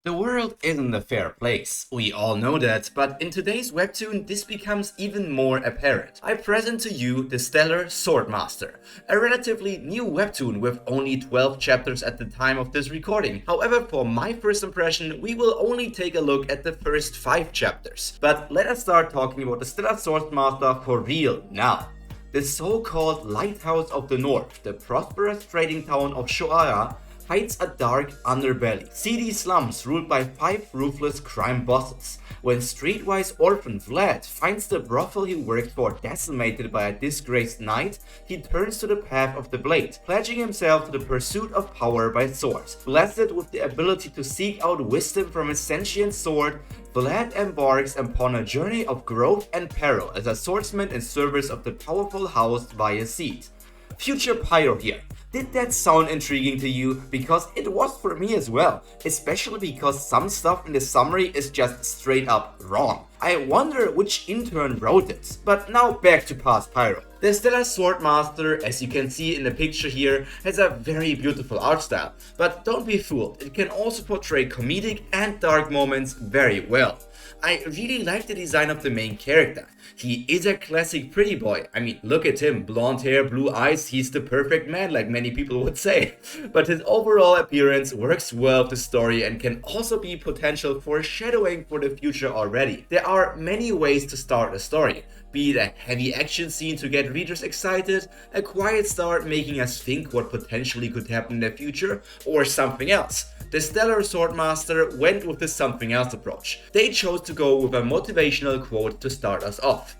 The world isn't a fair place, we all know that, but in today's webtoon this becomes even more apparent. I present to you the stellar Swordmaster, a relatively new webtoon with only 12 chapters at the time of this recording. However, for my first impression, we will only take a look at the first 5 chapters. But let us start talking about the stellar Swordmaster for real now. The so-called Lighthouse of the North, the prosperous trading town of Schoarra, hides a dark underbelly. Seedy slums ruled by 5 ruthless crime bosses. When streetwise orphan Vlad finds the brothel he worked for decimated by a disgraced knight, he turns to the path of the blade, pledging himself to the pursuit of power by swords. Blessed with the ability to seek out wisdom from his sentient sword, Vlad embarks upon a journey of growth and peril as a swordsman in service of the powerful House Vayezid. Future Pyro here. Did that sound intriguing to you? Because it was for me as well, especially because some stuff in the summary is just straight up wrong. I wonder which intern wrote it. But now back to past Pyro. The stellar Swordmaster, as you can see in the picture here, has a very beautiful art style. But don't be fooled, it can also portray comedic and dark moments very well. I really like the design of the main character. He is a classic pretty boy. I mean, look at him, blonde hair, blue eyes, he's the perfect man like many people would say. But his overall appearance works well with the story and can also be potential foreshadowing for the future already. There are many ways to start a story. Be it a heavy action scene to get readers excited, a quiet start making us think what potentially could happen in the future, or something else. The stellar Swordmaster went with the something else approach. They chose to go with a motivational quote to start us off.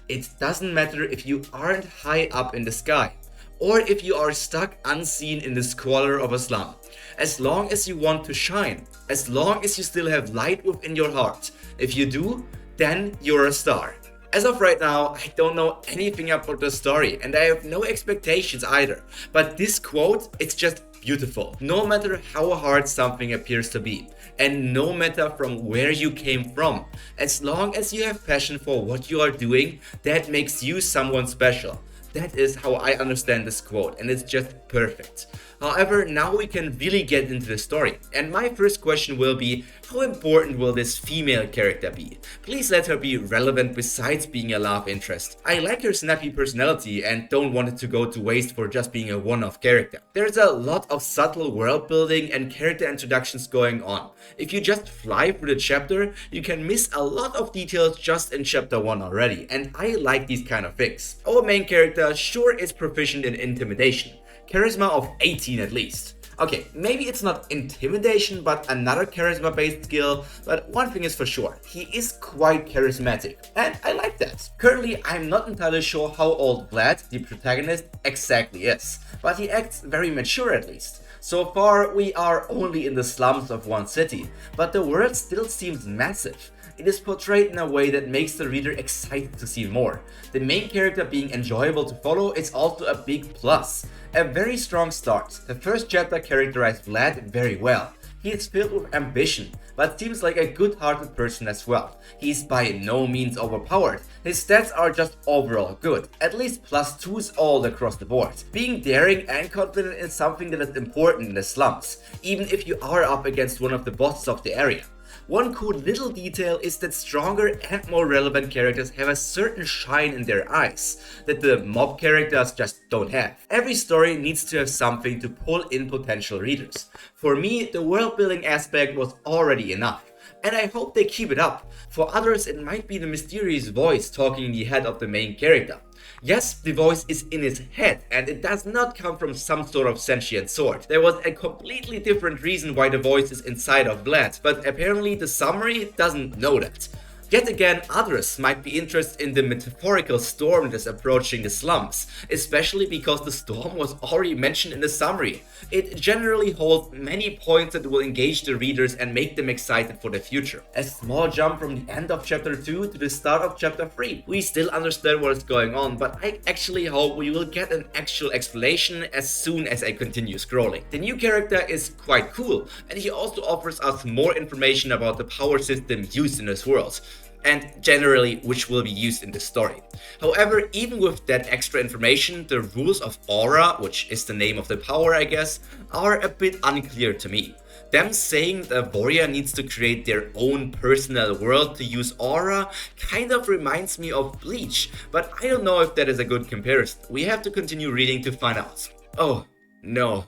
It doesn't matter if you aren't high up in the sky, or if you are stuck unseen in the squalor of a slum. As long as you want to shine, as long as you still have light within your heart. If you do, then you're a star. As of right now, I don't know anything about the story and I have no expectations either. But this quote, it's just beautiful. No matter how hard something appears to be, and no matter from where you came from, as long as you have passion for what you are doing, that makes you someone special. That is how I understand this quote, and it's just perfect. However, now we can really get into the story. And my first question will be, how important will this female character be? Please let her be relevant besides being a love interest. I like her snappy personality and don't want it to go to waste for just being a one-off character. There's a lot of subtle world building and character introductions going on. If you just fly through the chapter, you can miss a lot of details just in chapter 1 already, and I like these kind of things. Our main character sure is proficient in intimidation. Charisma of 18 at least. Okay, maybe it's not intimidation, but another charisma-based skill, but one thing is for sure, he is quite charismatic, and I like that. Currently, I'm not entirely sure how old Vlad, the protagonist, exactly is, but he acts very mature at least. So far, we are only in the slums of one city, but the world still seems massive. It is portrayed in a way that makes the reader excited to see more. The main character being enjoyable to follow is also a big plus. A very strong start. The first chapter characterized Vlad very well. He is filled with ambition, but seems like a good-hearted person as well. He is by no means overpowered. His stats are just overall good, at least +2s all across the board. Being daring and confident is something that is important in the slums, even if you are up against one of the bosses of the area. One cool little detail is that stronger and more relevant characters have a certain shine in their eyes that the mob characters just don't have. Every story needs to have something to pull in potential readers. For me, the world building aspect was already enough, and I hope they keep it up. For others, it might be the mysterious voice talking in the head of the main character. Yes, the voice is in his head and it does not come from some sort of sentient sort. There was a completely different reason why the voice is inside of Vlad, but apparently the summary doesn't know that. Yet again, others might be interested in the metaphorical storm that is approaching the slums, especially because the storm was already mentioned in the summary. It generally holds many points that will engage the readers and make them excited for the future. A small jump from the end of chapter 2 to the start of chapter 3. We still understand what is going on, but I actually hope we will get an actual explanation as soon as I continue scrolling. The new character is quite cool, and he also offers us more information about the power system used in this world, and generally which will be used in the story. However, even with that extra information, the rules of aura, which is the name of the power I guess, are a bit unclear to me. Them saying the warrior needs to create their own personal world to use aura kind of reminds me of Bleach, but I don't know if that is a good comparison. We have to continue reading to find out. Oh, no.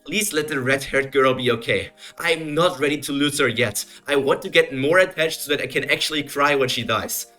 Please let the red-haired girl be okay. I'm not ready to lose her yet. I want to get more attached so that I can actually cry when she dies.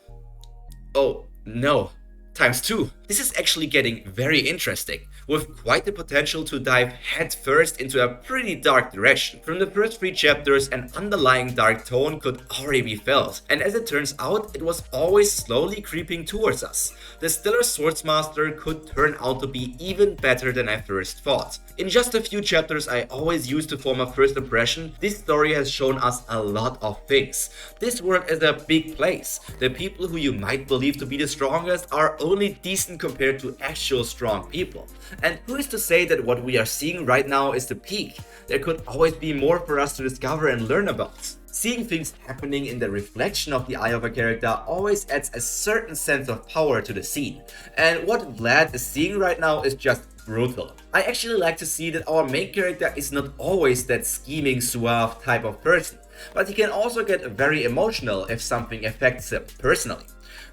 Oh, no. ×2. This is actually getting very interesting, with quite the potential to dive headfirst into a pretty dark direction. From the first 3 chapters, an underlying dark tone could already be felt, and as it turns out, it was always slowly creeping towards us. The stellar Swordsmaster could turn out to be even better than I first thought. In just a few chapters I always used to form a first impression, this story has shown us a lot of things. This world is a big place. The people who you might believe to be the strongest are only decent compared to actual strong people. And who is to say that what we are seeing right now is the peak? There could always be more for us to discover and learn about. Seeing things happening in the reflection of the eye of a character always adds a certain sense of power to the scene. And what Vlad is seeing right now is just brutal. I actually like to see that our main character is not always that scheming, suave type of person, but he can also get very emotional if something affects him personally.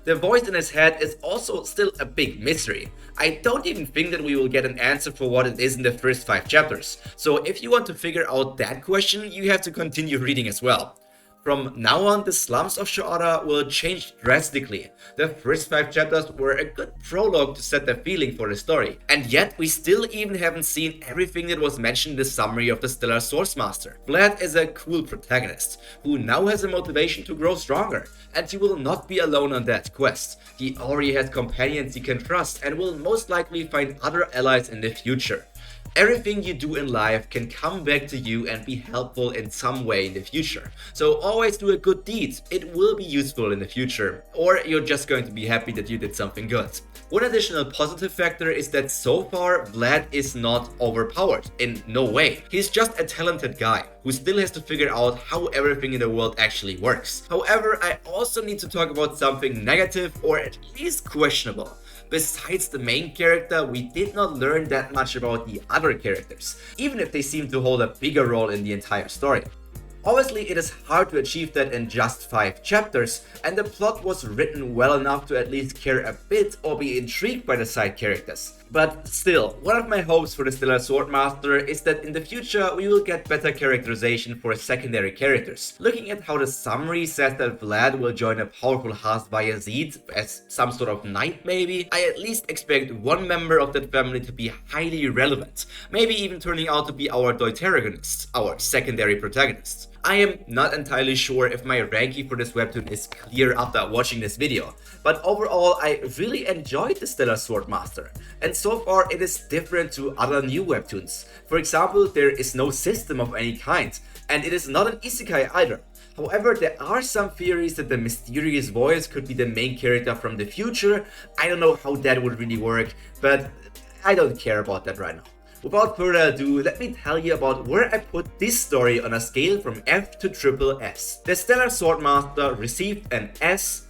The voice in his head is also still a big mystery. I don't even think that we will get an answer for what it is in the first 5 chapters, so if you want to figure out that question, you have to continue reading as well. From now on, the slums of Schoarra will change drastically. The first 5 chapters were a good prologue to set the feeling for the story. And yet, we still even haven't seen everything that was mentioned in the summary of the stellar Swordsmaster. Vlad is a cool protagonist, who now has a motivation to grow stronger. And he will not be alone on that quest. He already has companions he can trust and will most likely find other allies in the future. Everything you do in life can come back to you and be helpful in some way in the future. So always do a good deed. It will be useful in the future. Or you're just going to be happy that you did something good. One additional positive factor is that so far Vlad is not overpowered. In no way. He's just a talented guy who still has to figure out how everything in the world actually works. However, I also need to talk about something negative or at least questionable. Besides the main character, we did not learn that much about the other characters, even if they seem to hold a bigger role in the entire story. Obviously, it is hard to achieve that in just 5 chapters, and the plot was written well enough to at least care a bit or be intrigued by the side characters. But still, one of my hopes for the stellar Swordmaster is that in the future we will get better characterization for secondary characters. Looking at how the summary says that Vlad will join a powerful House Vayezid as some sort of knight maybe, I at least expect one member of that family to be highly relevant, maybe even turning out to be our deuteragonist, our secondary protagonist. I am not entirely sure if my ranking for this webtoon is clear after watching this video, but overall I really enjoyed the stellar Swordmaster, and so far it is different to other new webtoons. For example, there is no system of any kind, and it is not an isekai either. However, there are some theories that the mysterious voice could be the main character from the future. I don't know how that would really work, but I don't care about that right now. Without further ado, let me tell you about where I put this story on a scale from F to SS. The stellar Swordmaster received an S+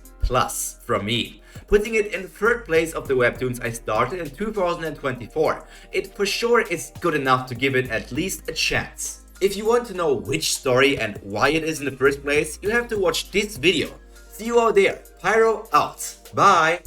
from me, putting it in 3rd place of the webtoons I started in 2024. It for sure is good enough to give it at least a chance. If you want to know which story and why it is in the first place, you have to watch this video. See you out there. Pyro out. Bye.